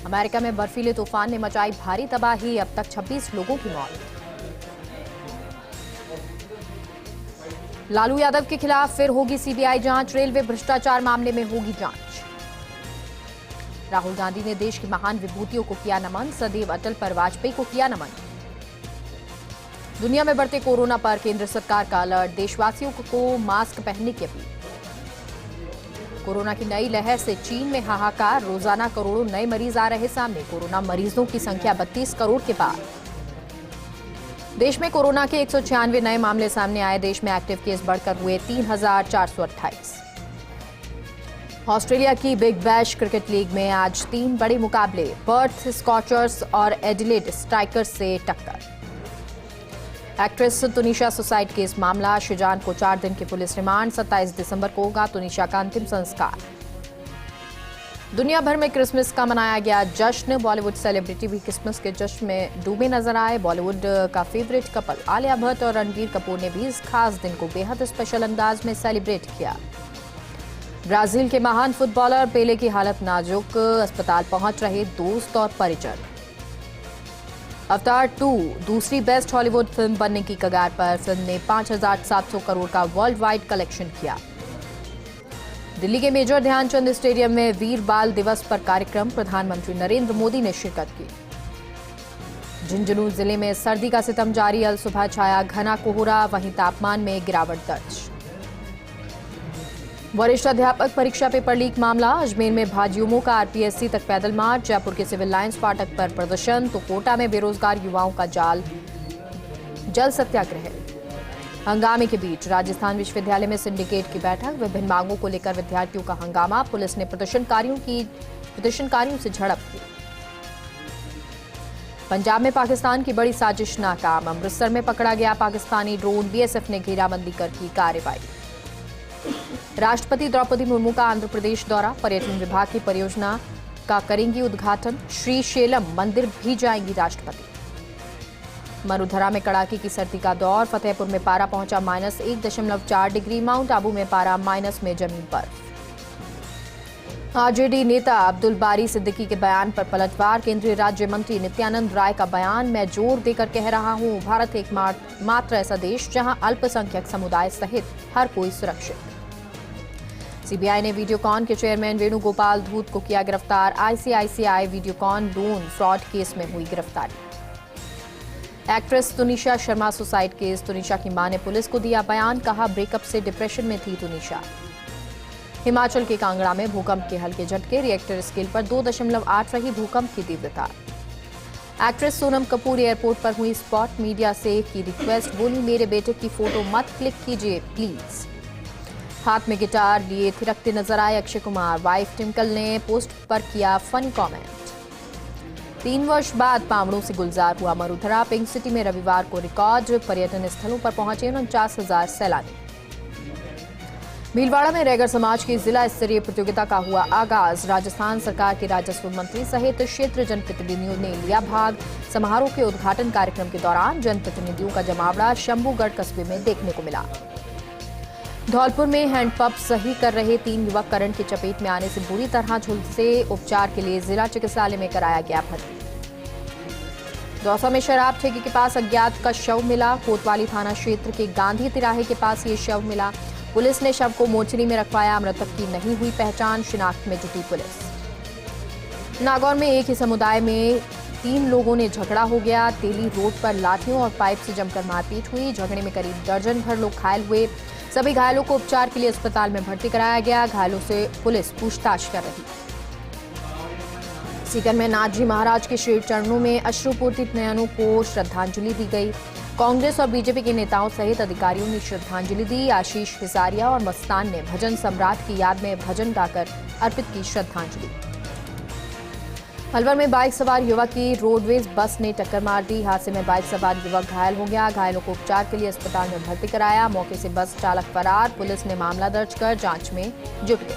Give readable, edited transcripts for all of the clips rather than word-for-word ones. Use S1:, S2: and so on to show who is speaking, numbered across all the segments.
S1: America में बर्फीले तूफान ने मचाई भारी तबाही, अब तक 26 लोगों की मौत। लालू यादव के खिलाफ फिर होगी सीबीआई जांच, रेलवे भ्रष्टाचार मामले में होगी जांच। राहुल गांधी ने देश की महान विभूतियों को किया नमन, सदैव अटल पर वाजपेयी को किया नमन। दुनिया में बढ़ते कोरोना पर केंद्र सरकार का अलर्ट, देशवासियों को मास्क पहनने की अपील। कोरोना की नई लहर से चीन में हाहाकार, रोजाना करोड़ों नए मरीज आ रहे सामने, कोरोना मरीजों की संख्या 32 करोड़ के पार। देश में कोरोना के 196 नए मामले सामने आए, देश में एक्टिव केस बढ़कर हुए 3,428। ऑस्ट्रेलिया की बिग बैश क्रिकेट लीग में आज 3 बड़े मुकाबले, पर्थ स्कॉचर्स और एडिलेड स्ट्राइकर्स से टक्कर। एक्ट्रेस तुनिशा सुसाइड केस मामला, शुजान को 4 दिन के पुलिस रिमांड, 27 दिसंबर को होगा तुनिशा का अंतिम संस्कार। दुनिया भर में क्रिसमस का मनाया गया जश्न, बॉलीवुड सेलिब्रिटी भी क्रिसमस के जश्न में डूबे नजर आए। बॉलीवुड का फेवरेट कपल आलिया भट्ट और रणबीर कपूर ने भी इस खास दिन को बेहद स्पेशल अंदाज में सेलिब्रेट किया। ब्राजील के महान फुटबॉलर पेले की हालत नाजुक, अस्पताल पहुंच रहे दोस्त और परिजन। अवतार 2 दूसरी बेस्ट हॉलीवुड फिल्म बनने की कगार पर, फिल्म ने 5,700 करोड़ का वर्ल्ड वाइड कलेक्शन किया। दिल्ली के मेजर ध्यानचंद स्टेडियम में वीर बाल दिवस पर कार्यक्रम, प्रधानमंत्री नरेंद्र मोदी ने शिरकत की। झुंझुनू जिले में सर्दी का सितम जारी, अल सुबह छाया घना कोहरा, वहीं तापमान में गिरावट दर्ज। वरिष्ठ अध्यापक परीक्षा पेपर लीक मामला, अजमेर में भाजयुमों का आरपीएससी तक पैदल मार्च, जयपुर के सिविल लाइंस फाटक पर प्रदर्शन, तो कोटा में बेरोजगार युवाओं का जल सत्याग्रह। हंगामे के बीच राजस्थान विश्वविद्यालय में सिंडिकेट की बैठक, विभिन्न मांगों को लेकर विद्यार्थियों का हंगामा, पुलिस ने प्रदर्शनकारियों से झड़प की। पंजाब में पाकिस्तान की बड़ी साजिश नाकाम, अमृतसर में पकड़ा गया पाकिस्तानी ड्रोन, बीएसएफ ने घेराबंदी कर की कार्रवाई। राष्ट्रपति द्रौपदी मुर्मू का आंध्र प्रदेश दौरा, पर्यटन विभाग की परियोजना का करेंगी उद्घाटन, श्री शैलम मंदिर भी जाएंगी राष्ट्रपति। मरुधरा में कड़ाके की सर्दी का दौर, फतेहपुर में पारा पहुंचा -1.4 डिग्री, माउंट आबू में पारा माइनस में जमीन पर। आरजेडी नेता अब्दुल बारी सिद्दीकी के बयान पर पलटवार, केंद्रीय राज्य मंत्री नित्यानंद राय का बयान, मैं जोर देकर कह रहा हूं, भारत एक मात्र ऐसा देश जहां अल्पसंख्यक समुदाय सहित हर कोई सुरक्षित। सीबीआई ने वीडियोकॉन के चेयरमैन वेणुगोपाल धूत को किया गिरफ्तार, ICICI Videocon loan fraud case में हुई गिरफ्तारी। Actress Tunisha Sharma suicide case, Tunisha की मां ने पुलिस को दिया बयान, कहा ब्रेकअप से डिप्रेशन में थी तुनिशा। हिमाचल के कांगड़ा में भूकंप के हल्के झटके, रिएक्टर स्केल पर 2.8 रही भूकंप की तीव्रता। एक्ट्रेस सोनम कपूर एयरपोर्ट पर हुई स्पॉट मीडिया से की रिक्वेस्ट, बोली मेरे बेटे की फोटो मत क्लिक कीजिए प्लीज। हाथ में गिटार लिए थिरकते नजर आए अक्षय कुमार, वाइफ टिम्पल ने पोस्ट पर किया फनी कमेंट। 3 वर्ष बाद पावड़ों से गुलजार हुआ मरुधरा, पिंक सिटी में रविवार को रिकॉर्ड, पर्यटन स्थलों पर पहुंचे 49,000 सैलानी। भीलवाड़ा में रैगर समाज की जिला स्तरीय प्रतियोगिता का हुआ आगाज, राजस्थान सरकार के राजस्व मंत्री सहित क्षेत्र जनप्रतिनिधियों ने लिया भाग। समारोह के उद्घाटन कार्यक्रम के दौरान जनप्रतिनिधियों का जमावड़ा शंभूगढ़ कस्बे में देखने को मिला। धौलपुर में हैंडपंप सही कर रहे 3 युवक करंट की चपेट में आने से बुरी तरह झुलसे, उपचार के लिए जिला चिकित्सालय में कराया गया भर्ती। दौसा में शराब ठेके के पास अज्ञात का शव मिला, कोतवाली थाना क्षेत्र के गांधी तिराहे के पास ये शव मिला, पुलिस ने शव को मोर्चरी में रखवाया, मृतक की नहीं हुई पहचान, शिनाख्त में जुटी पुलिस। नागौर में एक ही समुदाय में 3 लोगों ने झगड़ा हो गया, तेली रोड पर लाठियों और पाइप से जमकर मारपीट हुई, झगड़े में करीब दर्जन भर लोग घायल हुए, सभी घायलों को उपचार के लिए अस्पताल में भर्ती कराया गया, घायलों से पुलिस पूछताछ कर रही। सीकर में नाथजी महाराज के श्री चरणों में अश्रुपूर्तित नयनों को श्रद्धांजलि दी गई, कांग्रेस और बीजेपी के नेताओं सहित अधिकारियों ने श्रद्धांजलि दी। आशीष हिसारिया और मस्तान ने भजन सम्राट की याद में भजन गाकर अर्पित की श्रद्धांजलि। अलवर में बाइक सवार युवक की रोडवेज बस ने टक्कर मार दी, हादसे में बाइक सवार युवक घायल हो गया, घायलों को उपचार के लिए अस्पताल में भर्ती कराया, मौके से बस चालक फरार, पुलिस ने मामला दर्ज कर जांच में जुट गई।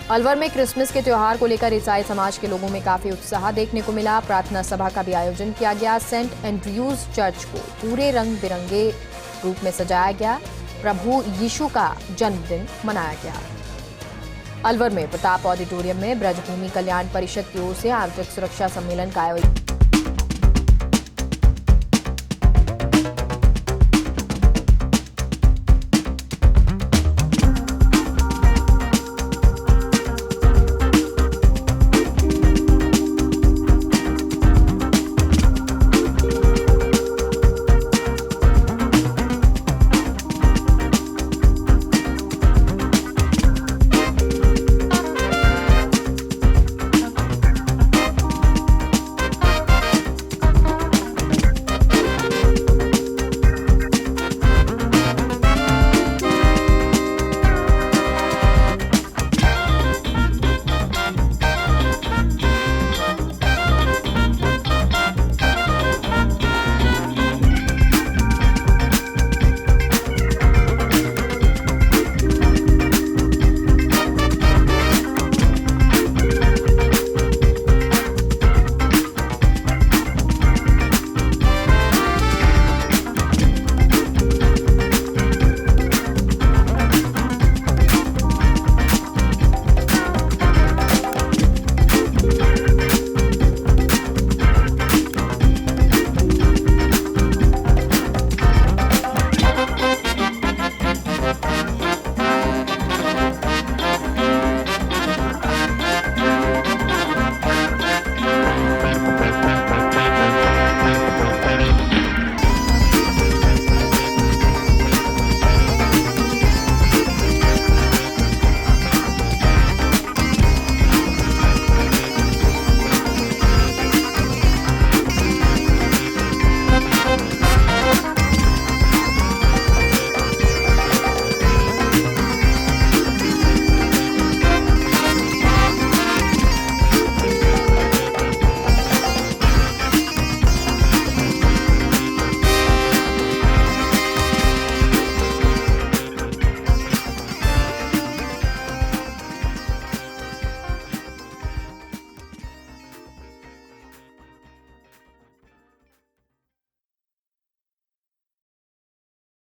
S1: अलवर में क्रिसमस के त्योहार को लेकर ईसाई समाज के लोगों में काफी उत्साह देखने को मिला, प्रार्थना सभा का भी आयोजन किया गया, सेंट एंड्रयूज चर्च को पूरे रंग बिरंगे रूप में सजाया गया, प्रभु यीशु का जन्मदिन मनाया गया। अलवर में प्रताप ऑडिटोरियम में ब्रजभूमि कल्याण परिषद की ओर से आंतरिक सुरक्षा सम्मेलन का आयोजन।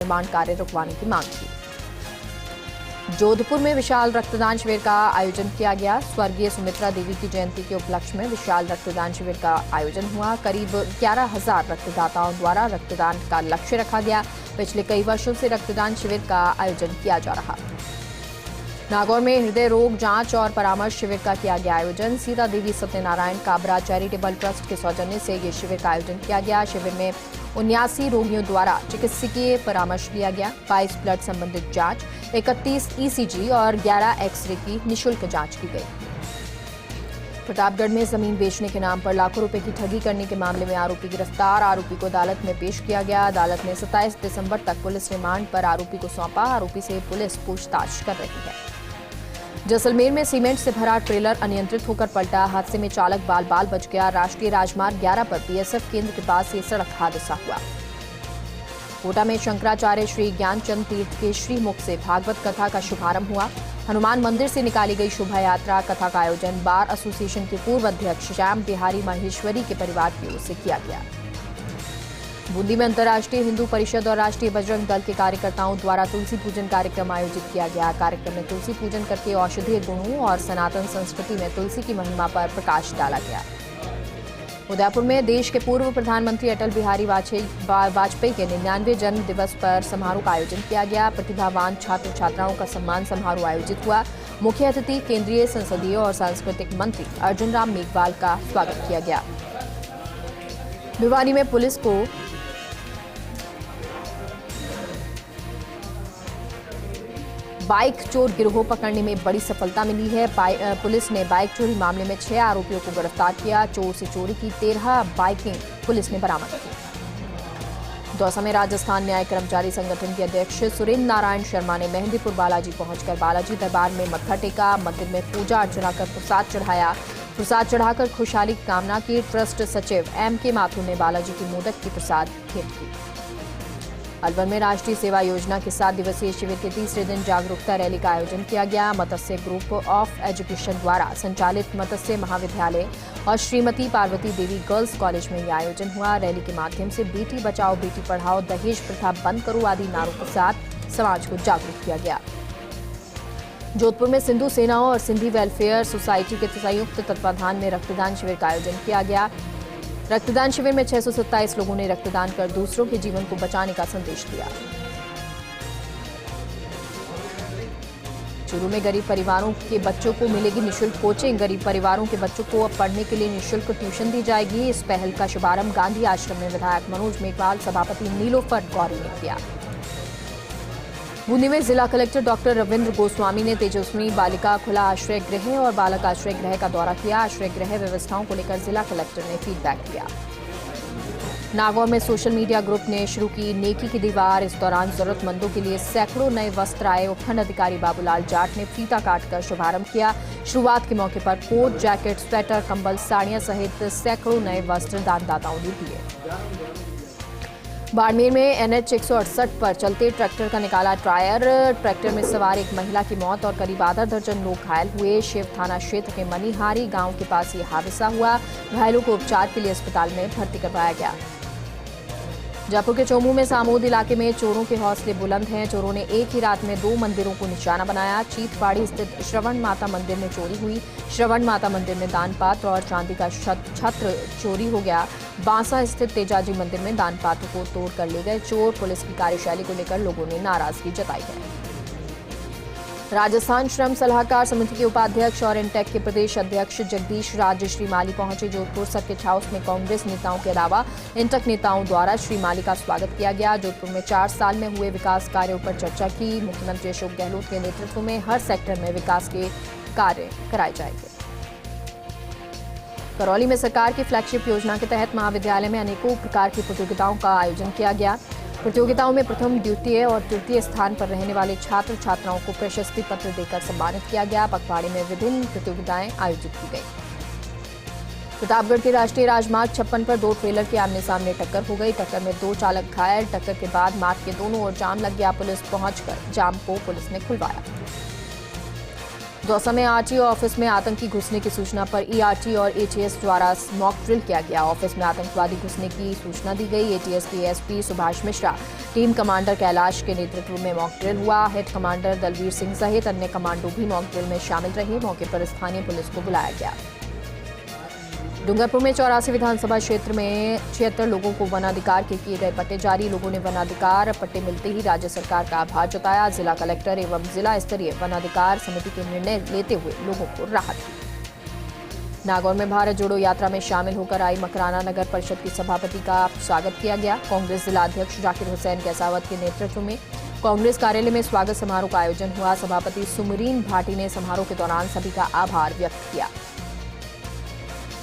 S1: निर्माण कार्य रुकवाने की मांग की। जोधपुर में विशाल रक्तदान शिविर का आयोजन किया गया। स्वर्गीय सुमित्रा देवी की जयंती के उपलक्ष्य में विशाल रक्तदान शिविर का आयोजन हुआ। करीब 11,000 रक्तदाताओं द्वारा रक्तदान का लक्ष्य रखा गया। पिछले कई वर्षों से रक्तदान शिविर का आयोजन किया जा रहा। नागौर में हृदय रोग जांच और परामर्श शिविर का किया गया आयोजन। सीता देवी सत्यनारायण काबरा चैरिटेबल ट्रस्ट के सौजन्य से ये शिविर का आयोजन किया गया। शिविर में 79 रोगियों द्वारा चिकित्सकीय परामर्श लिया गया। 22 ब्लड संबंधित जांच, 31 ईसीजी और 11 एक्सरे की निःशुल्क जांच की गई। प्रतापगढ़ में जमीन बेचने के नाम पर लाखों रुपए की ठगी करने के मामले में आरोपी गिरफ्तार। आरोपी को अदालत में पेश किया गया। अदालत ने 27 दिसंबर तक पुलिस रिमांड पर आरोपी को सौंपा। आरोपी से पुलिस पूछताछ कर रही है। जैसलमेर में सीमेंट से भरा ट्रेलर अनियंत्रित होकर पलटा। हादसे में चालक बाल बाल बच गया। राष्ट्रीय राजमार्ग 11 पर बीएसएफ केंद्र के पास ये सड़क हादसा हुआ। कोटा में शंकराचार्य श्री ज्ञानचंद तीर्थ के श्रीमुख से भागवत कथा का शुभारंभ हुआ। हनुमान मंदिर से निकाली गई शोभा यात्रा। कथा का आयोजन बार एसोसिएशन के पूर्व अध्यक्ष श्याम बिहारी माहेश्वरी के परिवार की ओर से किया गया। बूंदी में अंतर्राष्ट्रीय हिंदू परिषद और राष्ट्रीय बजरंग दल के कार्यकर्ताओं द्वारा तुलसी पूजन कार्यक्रम आयोजित किया गया। कार्यक्रम में तुलसी पूजन करके औषधीय गुणों और सनातन संस्कृति में तुलसी की महिमा पर प्रकाश डाला गया। उदयपुर में देश के पूर्व प्रधानमंत्री अटल बिहारी वाजपेयी के 99वें जन्म दिवस पर समारोह का आयोजन किया गया। प्रतिभावान छात्र छात्राओं का सम्मान समारोह आयोजित हुआ। मुख्य अतिथि केंद्रीय संसदीय और सांस्कृतिक मंत्री अर्जुन राम मेघवाल का स्वागत किया गया। भिवानी में पुलिस को बाइक चोर गिरोह पकड़ने में बड़ी सफलता मिली है। पुलिस ने बाइक चोरी मामले में 6 आरोपियों को गिरफ्तार किया। चोर से चोरी की 13 बाइकें पुलिस ने बरामद की। दौसा में राजस्थान न्याय कर्मचारी संगठन के अध्यक्ष सुरेंद्र नारायण शर्मा ने मेहंदीपुर बालाजी पहुंचकर बालाजी दरबार में मत्था टेका। मंदिर में पूजा अर्चना कर प्रसाद चढ़ाया। प्रसाद चढ़ाकर खुशहाली की कामना की। ट्रस्ट सचिव M.K. माथुर ने बालाजी की मोदक की प्रसाद भेंट की। अलवर में राष्ट्रीय सेवा योजना के 7 दिवसीय शिविर के तीसरे दिन जागरूकता रैली का आयोजन किया गया। मत्स्य ग्रुप ऑफ एजुकेशन द्वारा संचालित मत्स्य महाविद्यालय और श्रीमती पार्वती देवी गर्ल्स कॉलेज में यह आयोजन हुआ। रैली के माध्यम से बेटी बचाओ बेटी पढ़ाओ, दहेज प्रथा बंद करो आदि नारों के साथ समाज को जागरूक किया गया। जोधपुर में सिंधु सेनाओं और सिंधी वेलफेयर सोसाइटी के संयुक्त तत्वाधान में रक्तदान शिविर का आयोजन किया गया। रक्तदान शिविर में 627 लोगों ने रक्तदान कर दूसरों के जीवन को बचाने का संदेश दिया। चूरू में गरीब परिवारों के बच्चों को मिलेगी निःशुल्क कोचिंग। गरीब परिवारों के बच्चों को अब पढ़ने के लिए निःशुल्क ट्यूशन दी जाएगी। इस पहल का शुभारंभ गांधी आश्रम में विधायक मनोज मेघवाल, सभापति नीलोफर गौरी ने किया। बूंदी में जिला कलेक्टर डॉक्टर रविंद्र गोस्वामी ने तेजस्विनी बालिका खुला आश्रय गृह और बालक आश्रय गृह का दौरा किया। आश्रय गृह व्यवस्थाओं को लेकर जिला कलेक्टर ने फीडबैक दिया। नागौर में सोशल मीडिया ग्रुप ने शुरू की नेकी की दीवार। इस दौरान जरूरतमंदों के लिए सैकड़ों नए वस्त्र आए। उपखंड अधिकारी बाबूलाल जाट ने फीता काटकर शुभारंभ किया। शुरुआत के मौके पर कोट, जैकेट, स्वेटर, कंबल, साड़ियां सहित सैकड़ों नए वस्त्र दानदाताओं ने दिए। बाड़मेर में NH 168 पर चलते ट्रैक्टर का निकाला टायर। ट्रैक्टर में सवार एक महिला की मौत और करीब आधा दर्जन लोग घायल हुए। शिव थाना क्षेत्र के मनीहारी गांव के पास ये हादसा हुआ। घायलों को उपचार के लिए अस्पताल में भर्ती करवाया गया। जयपुर के चोमू में सामोद इलाके में चोरों के हौसले बुलंद हैं। चोरों ने एक ही रात में 2 मंदिरों को निशाना बनाया। चीतवाड़ी स्थित श्रवण माता मंदिर में चोरी हुई। श्रवण माता मंदिर में दान पात्र और चांदी का छत्र चोरी हो गया। बांसा स्थित तेजाजी मंदिर में दान पात्र को तोड़ कर ले गए चोर। पुलिस की कार्यशैली को लेकर लोगों ने नाराजगी जताई है। राजस्थान श्रम सलाहकार समिति के उपाध्यक्ष और इंटेक के प्रदेश अध्यक्ष जगदीश राज श्रीमाली पहुंचे। जोधपुर सर्किट हाउस में कांग्रेस नेताओं के अलावा इंटेक नेताओं द्वारा श्रीमाली का स्वागत किया गया। जोधपुर में 4 साल में हुए विकास कार्यों पर चर्चा की। मुख्यमंत्री अशोक गहलोत के नेतृत्व में हर सेक्टर में विकास के कार्य कराए जाएंगे। करौली में सरकार की फ्लैगशिप योजना के तहत महाविद्यालय में अनेकों प्रकार की प्रतियोगिताओं का आयोजन किया गया। प्रतियोगिताओं में प्रथम, द्वितीय और तृतीय स्थान पर रहने वाले छात्र छात्राओं को प्रशस्ति पत्र देकर सम्मानित किया गया। पखवाड़े में विभिन्न प्रतियोगिताएं आयोजित की गई। प्रतापगढ़ के राष्ट्रीय राजमार्ग 56 पर 2 ट्रेलर की आमने सामने टक्कर हो गई। टक्कर में 2 चालक घायल। टक्कर के बाद मार्ग के दोनों ओर जाम लग गया। पुलिस पहुंचकर जाम को पुलिस ने खुलवाया। दौसा में आरटीओ ऑफिस में आतंकी घुसने की सूचना पर ईआरटी और एटीएस द्वारा मॉक ड्रिल किया गया। ऑफिस में आतंकवादी घुसने की सूचना दी गई। एटीएस के SP Subhash Mishra, team commander Kailash के नेतृत्व में मॉक ड्रिल हुआ। हेड कमांडर दलवीर सिंह सहित अन्य कमांडो भी मॉक ड्रिल में शामिल रहे। मौके पर स्थानीय पुलिस को बुलाया गया। डूंगरपुर में 84 विधानसभा क्षेत्र में 76 लोगों को वनाधिकार के किए गए पट्टे जारी। लोगों ने वनाधिकार पट्टे मिलते ही राज्य सरकार का आभार जताया। जिला कलेक्टर एवं जिला स्तरीय वनाधिकार समिति के निर्णय लेते हुए लोगों को राहत दी। नागौर में भारत जोड़ो यात्रा में शामिल होकर आई मकराना नगर परिषद की सभापति का स्वागत किया गया। कांग्रेस जिला अध्यक्ष जाकिर हुसैन कैसावत के नेतृत्व में कांग्रेस कार्यालय में स्वागत समारोह का आयोजन हुआ। सभापति सुमरीन भाटी ने समारोह के दौरान सभी का आभार व्यक्त किया।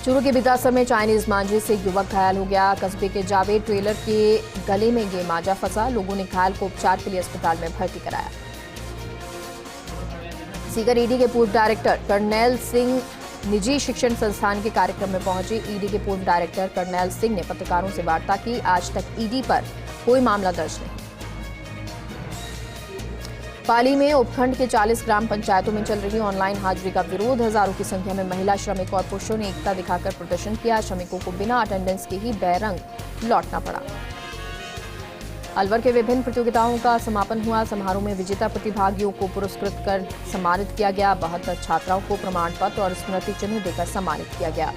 S1: चूरू के बितासर में चाइनीज मांझे से युवक घायल हो गया। कस्बे के जावेद ट्रेलर के गले में ये मांझा फंसा। लोगों ने घायल को उपचार के लिए अस्पताल में भर्ती कराया। सीकर ईडी के पूर्व डायरेक्टर करनैल सिंह निजी शिक्षण संस्थान के कार्यक्रम में पहुंचे। ईडी के पूर्व डायरेक्टर करनैल सिंह ने पत्रकारों से वार्ता की। आज तक ईडी पर कोई मामला दर्ज नहीं। पाली में उपखंड के 40 ग्राम पंचायतों में चल रही ऑनलाइन हाजिरी का विरोध। हजारों की संख्या में महिला श्रमिक और पुरुषों ने एकता दिखाकर प्रदर्शन किया। श्रमिकों को बिना अटेंडेंस के ही बैरंग लौटना पड़ा। अलवर के विभिन्न प्रतियोगिताओं का समापन हुआ। समारोह में विजेता प्रतिभागियों को पुरस्कृत कर सम्मानित किया गया। 72 छात्राओं को प्रमाण पत्र और स्मृति चिन्ह देकर सम्मानित किया गया।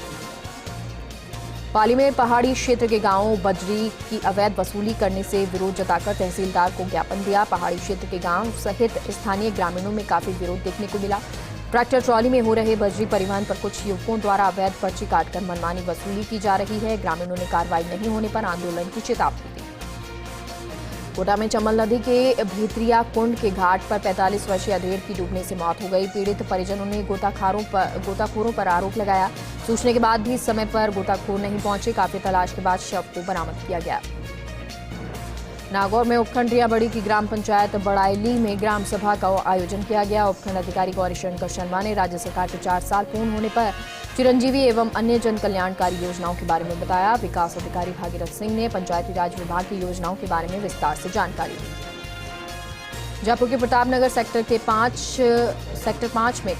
S1: पाली में पहाड़ी क्षेत्र के गांवों बजरी की अवैध वसूली करने से विरोध जताकर तहसीलदार को ज्ञापन दिया। पहाड़ी क्षेत्र के गांव सहित स्थानीय ग्रामीणों में काफी विरोध देखने को मिला। ट्रैक्टर ट्रॉली में हो रहे बजरी परिवहन पर कुछ युवकों द्वारा अवैध पर्ची काटकर मनमानी वसूली की जा रही है। ग्रामीणों ने कार्रवाई नहीं होने पर आंदोलन की चेतावनी दी। कोटा में चंबल नदी के भीतरिया कुंड के घाट पर 45 वर्षीय अधेड़ की डूबने से मौत हो गई। पीड़ित परिजनों ने गोताखोरों पर आरोप लगाया। सूचने के बाद भी समय पर गोताखोर नहीं पहुंचे। काफी तलाश के बाद शव को बरामद किया गया। नागौर में उपखंड रियाबड़ी की ग्राम पंचायत बड़ाइली में ग्राम सभा का आयोजन किया गया। उपखंड अधिकारी गौरीशंकर शर्मा ने राज्य सरकार के 4 साल पूर्ण होने पर चिरंजीवी एवं अन्य जन कल्याणकारी योजनाओं के बारे में बताया। विकास अधिकारी भागीरथ सिंह ने पंचायती राज विभाग की योजनाओं के बारे में विस्तार से जानकारी दी। जयपुर के प्रतापनगर सेक्टर 5 में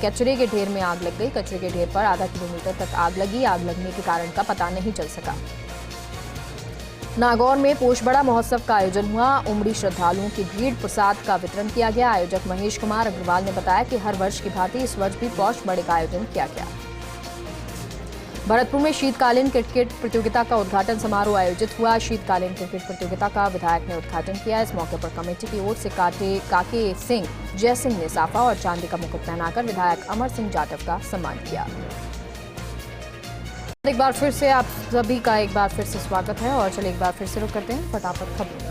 S1: कचरे के ढेर में आग लग गई। कचरे के ढेर पर आधा किलोमीटर तक आग लगी। आग लगने के कारण का पता नहीं चल सका। नागौर में पोषबड़ा महोत्सव का आयोजन हुआ। उमड़ी श्रद्धालुओं की भीड़, प्रसाद का वितरण किया गया। आयोजक महेश कुमार अग्रवाल ने बताया कि हर वर्ष की भांति इस वर्ष भी पोषबड़े का आयोजन किया गया। भरतपुर में शीतकालीन क्रिकेट प्रतियोगिता का उद्घाटन समारोह आयोजित हुआ। शीतकालीन क्रिकेट प्रतियोगिता का विधायक ने उद्घाटन किया। इस मौके पर कमेटी की ओर से काके सिंह जय सिंह ने साफा और चांदी का मुकुट पहनाकर विधायक अमर सिंह जाटव का सम्मान किया। एक बार फिर से आप सभी का एक बार फिर से स्वागत है और चलिए एक बार फिर से रुक करते हैं फटाफट खबरों।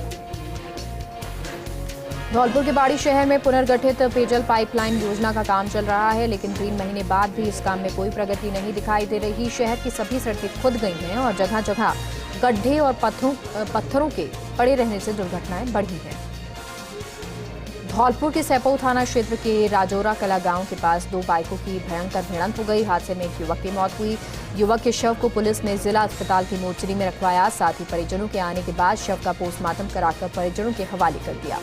S1: धौलपुर के बाड़ी शहर में पुनर्गठित पेयजल पाइपलाइन योजना का काम चल रहा है, लेकिन 3 महीने बाद भी इस काम में कोई प्रगति नहीं दिखाई दे रही। शहर की सभी सड़कें खुद गई हैं और जगह जगह गड्ढे और पत्थरों के पड़े रहने से दुर्घटनाएं बढ़ी हैं। धौलपुर के सैपऊ थाना क्षेत्र के राजौरा कला गांव के पास 2 बाइकों की भयंकर भिड़ंत हो गई। हादसे में एक युवक की मौत हुई। युवक के शव को पुलिस ने जिला अस्पताल की मोर्चरी में रखवाया। साथ ही परिजनों के आने के बाद शव का पोस्टमार्टम कराकर परिजनों के हवाले कर दिया।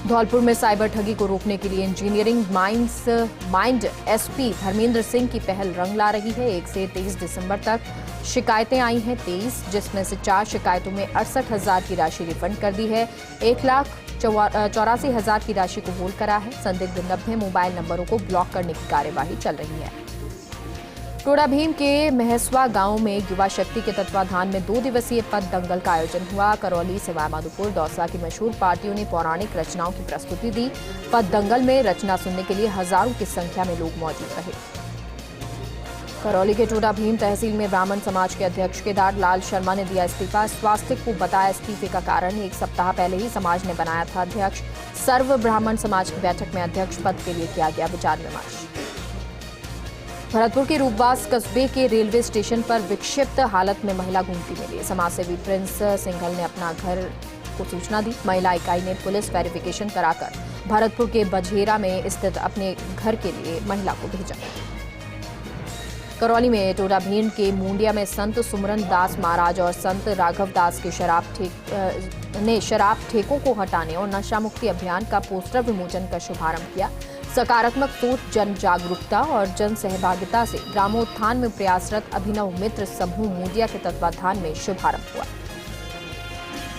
S1: धौलपुर में साइबर ठगी को रोकने के लिए engineering mind SP Dharmendra Singh की पहल रंग ला रही है। 1 से 23 दिसंबर तक शिकायतें आई हैं 23, जिसमें से 4 शिकायतों में 68,000 की राशि रिफंड कर दी है। 1,84,000 की राशि को होल्ड करा है। संदिग्ध 90 मोबाइल नंबरों को ब्लॉक करने की कार्यवाही चल रही है। टोडा भीम के महसवा गांव में युवा शक्ति के तत्वाधान में 2 दिवसीय पद दंगल का आयोजन हुआ। करौली, सवाईमाधोपुर, दौसा की मशहूर पार्टियों ने पौराणिक रचनाओं की प्रस्तुति दी। पद दंगल में रचना सुनने के लिए हजारों की संख्या में लोग मौजूद रहे। करौली के टोडा भीम तहसील में ब्राह्मण समाज के अध्यक्ष केदार लाल शर्मा ने दिया इस्तीफा। स्वास्थ्य को बताया इस्तीफे का कारण। 1 सप्ताह पहले ही समाज ने बनाया था अध्यक्ष। सर्व ब्राह्मण समाज की बैठक में अध्यक्ष पद के लिए किया गया विचार विमर्श। भरतपुर के रूपबास कस्बे के रेलवे स्टेशन पर विक्षिप्त हालत में महिला घूमती मिली। समाजसेवी प्रिंस सिंघल ने अपना घर को सूचना दी। महिला इकाई ने पुलिस वेरिफिकेशन कराकर भरतपुर के बझेरा में स्थित अपने घर के लिए महिला को भेजा। करौली में टोडा भीम के मुंडिया में संत सुमरन दास महाराज और संत राघव दास के शराब ठेकों को हटाने और नशा मुक्ति अभियान का पोस्टर विमोचन का शुभारंभ किया। सकारात्मक सोच, जन जागरूकता और जन सहभागिता से ग्रामोत्थान में प्रयासरत अभिनव मित्र समूह मुंडिया के तत्वाधान में शुभारंभ हुआ।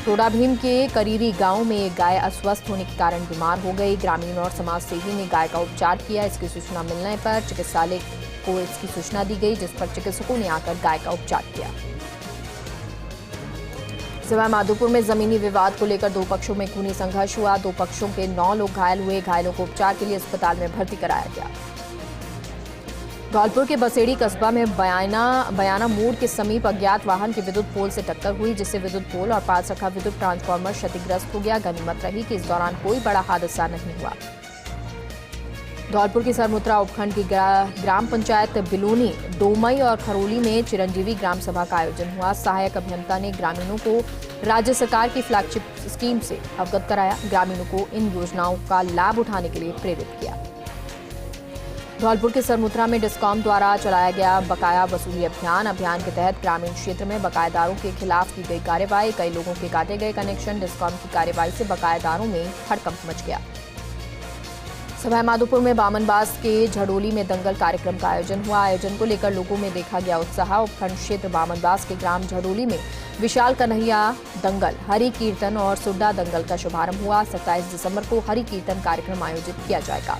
S1: टोडा भीम के करीरी गांव में एक गाय अस्वस्थ होने के कारण बीमार हो गई। ग्रामीण और समाजसेवी ने गाय का उपचार किया। इसकी सूचना मिलने पर चिकित्सालय को इसकी सूचना दी गई, जिस पर चिकित्सकों ने आकर गाय का उपचार किया। सवाईमाधोपुर में जमीनी विवाद को लेकर 2 पक्षों में खूनी संघर्ष हुआ। 2 पक्षों के 9 लोग घायल हुए। घायलों को उपचार के लिए अस्पताल में भर्ती कराया गया। धौलपुर के बसेड़ी कस्बा में बयाना मोड़ के समीप अज्ञात वाहन की विद्युत पोल से टक्कर हुई, जिससे विद्युत पोल और पास रखा विद्युत ट्रांसफार्मर क्षतिग्रस्त हो गया। गनीमत रही कि इस दौरान कोई बड़ा हादसा नहीं हुआ। धौलपुर की सरमुत्रा उपखंड की ग्राम पंचायत बिलोनी, डोमई और खरोली में चिरंजीवी ग्राम सभा का आयोजन हुआ। सहायक अभियंता ने ग्रामीणों को राज्य सरकार की फ्लैगशिप स्कीम से अवगत कराया। ग्रामीणों को इन योजनाओं का लाभ उठाने के लिए प्रेरित किया। धौलपुर के सरमुत्रा में डिस्कॉम द्वारा चलाया गया बकाया वसूली अभियान के तहत ग्रामीण क्षेत्र में बकायेदारों के खिलाफ की गई कार्रवाई। कई लोगों के काटे गए कनेक्शन। डिस्कॉम की कार्रवाई से बकायेदारों में हड़कंप मच गया। सवाईमाधोपुर में बामनबास के झड़ोली में दंगल कार्यक्रम का आयोजन हुआ। आयोजन को लेकर लोगों में देखा गया उत्साह। उपखंड क्षेत्र बामनबास के ग्राम झड़ोली में विशाल कन्हैया दंगल, हरि कीर्तन और सुड्डा दंगल का शुभारंभ हुआ। 27 दिसंबर को हरि कीर्तन कार्यक्रम आयोजित किया जाएगा।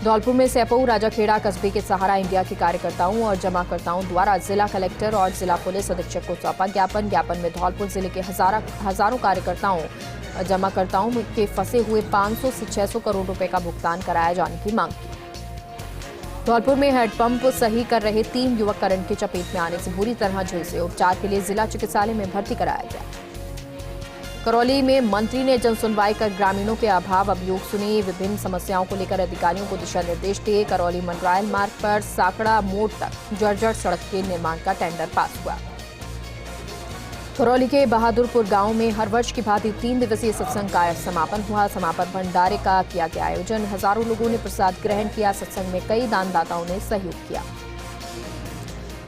S1: धौलपुर में सैपऊ राजाखेड़ा कस्बे के सहारा इंडिया के कार्यकर्ताओं और जमाकर्ताओं द्वारा जिला कलेक्टर और जिला पुलिस अधीक्षक को सौंपा ज्ञापन में धौलपुर जिले के हजारों कार्यकर्ताओं जमाकर्ताओं के फंसे हुए 500 से 600 करोड़ रुपए का भुगतान कराया जाने की मांग की। धौलपुर में हेडपंप सही कर रहे 3 युवक करंट की चपेट में आने से बुरी तरह झुलसे। उपचार के लिए जिला चिकित्सालय में भर्ती कराया गया। करौली में मंत्री ने जनसुनवाई कर ग्रामीणों के अभाव अभियोग सुने। विभिन्न समस्याओं को लेकर अधिकारियों को दिशा निर्देश दिए। करौली मंडरायल मार्ग पर साकड़ा मोड़ तक जर्जर सड़क के निर्माण का टेंडर पास हुआ। करौली के बहादुरपुर गांव में हर वर्ष की भांति 3 दिवसीय सत्संग का समापन हुआ। समापन भंडारे का किया गया आयोजन। हजारों लोगों ने प्रसाद ग्रहण किया। सत्संग में कई दानदाताओं ने सहयोग किया।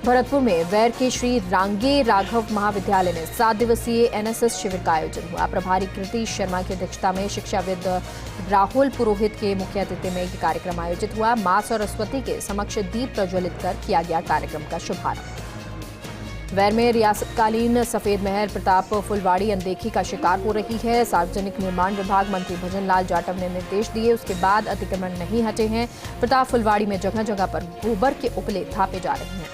S1: भरतपुर में वैर के श्री रांगे राघव महाविद्यालय में 7 दिवसीय एनएसएस शिविर का आयोजन हुआ। प्रभारी कृति शर्मा की अध्यक्षता में शिक्षाविद राहुल पुरोहित के मुख्य अतिथि में यह कार्यक्रम आयोजित हुआ। मां सरस्वती के समक्ष दीप प्रज्वलित कर किया गया कार्यक्रम का शुभारंभ। वैर में रियासतकालीन सफेद महल प्रताप फुलवाड़ी अनदेखी का शिकार हो रही है। सार्वजनिक निर्माण विभाग मंत्री भजन लाल जाटव ने निर्देश दिए, उसके बाद अतिक्रमण नहीं हटे हैं। प्रताप फुलवाड़ी में जगह जगह पर गोबर के उपले थापे जा रहे हैं।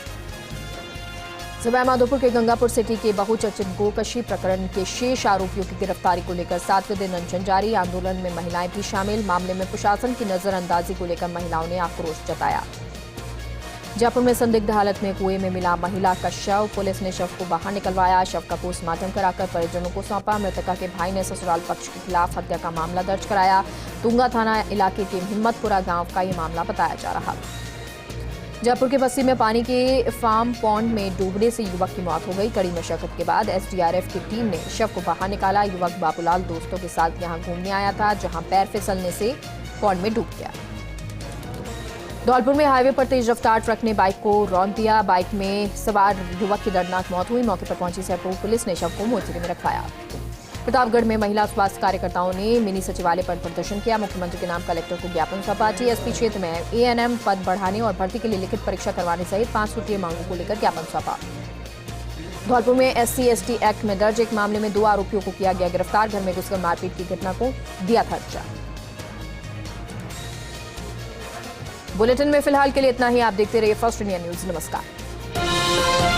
S1: सवाईमाधोपुर के गंगापुर सिटी के बहुचर्चित गोकशी प्रकरण के शेष आरोपियों की गिरफ्तारी को लेकर 7वें दिन अनशन जारी। आंदोलन में महिलाएं भी शामिल। मामले में प्रशासन की नजरअंदाजी को लेकर महिलाओं ने आक्रोश जताया। जयपुर में संदिग्ध हालत में कुएं में मिला महिला का शव। पुलिस ने शव को बाहर निकलवाया। शव का पोस्टमार्टम कराकर परिजनों को सौंपा। मृतका के भाई ने ससुराल पक्ष के खिलाफ हत्या का मामला दर्ज कराया। तुंगा थाना इलाके के हिम्मतपुरा गांव का ये मामला बताया जा रहा। जयपुर के बस्ती में पानी के फार्म पॉन्ड में डूबने से युवक की मौत हो गई। कड़ी मशक्कत के बाद एसडीआरएफ की टीम ने शव को बाहर निकाला। युवक बाबूलाल दोस्तों के साथ यहां घूमने आया था, जहां पैर फिसलने से पॉन्ड में डूब गया। धौलपुर में हाईवे पर तेज रफ्तार ट्रक ने बाइक को रौंद दिया। बाइक में सवार युवक की दर्दनाक मौत हुई। मौके पर पहुंची सैरपुर पुलिस ने शव को मोर्चरी में रखवाया। प्रतापगढ़ में महिला स्वास्थ्य कार्यकर्ताओं ने मिनी सचिवालय पर प्रदर्शन किया। मुख्यमंत्री के नाम कलेक्टर को ज्ञापन सौंपा। टीएसपी क्षेत्र में एएनएम पद बढ़ाने और भर्ती के लिए लिखित परीक्षा करवाने सहित 5 सूत्रीय मांगों को लेकर ज्ञापन सौंपा। धौलपुर में SC/ST एक्ट में दर्ज एक मामले में 2 आरोपियों को किया गया गिरफ्तार। घर में घुसकर मारपीट की घटना को दिया था अंजाम। बुलेटिन में फिलहाल के लिए इतना ही। आप देखते रहिए फर्स्ट इंडिया न्यूज। नमस्कार।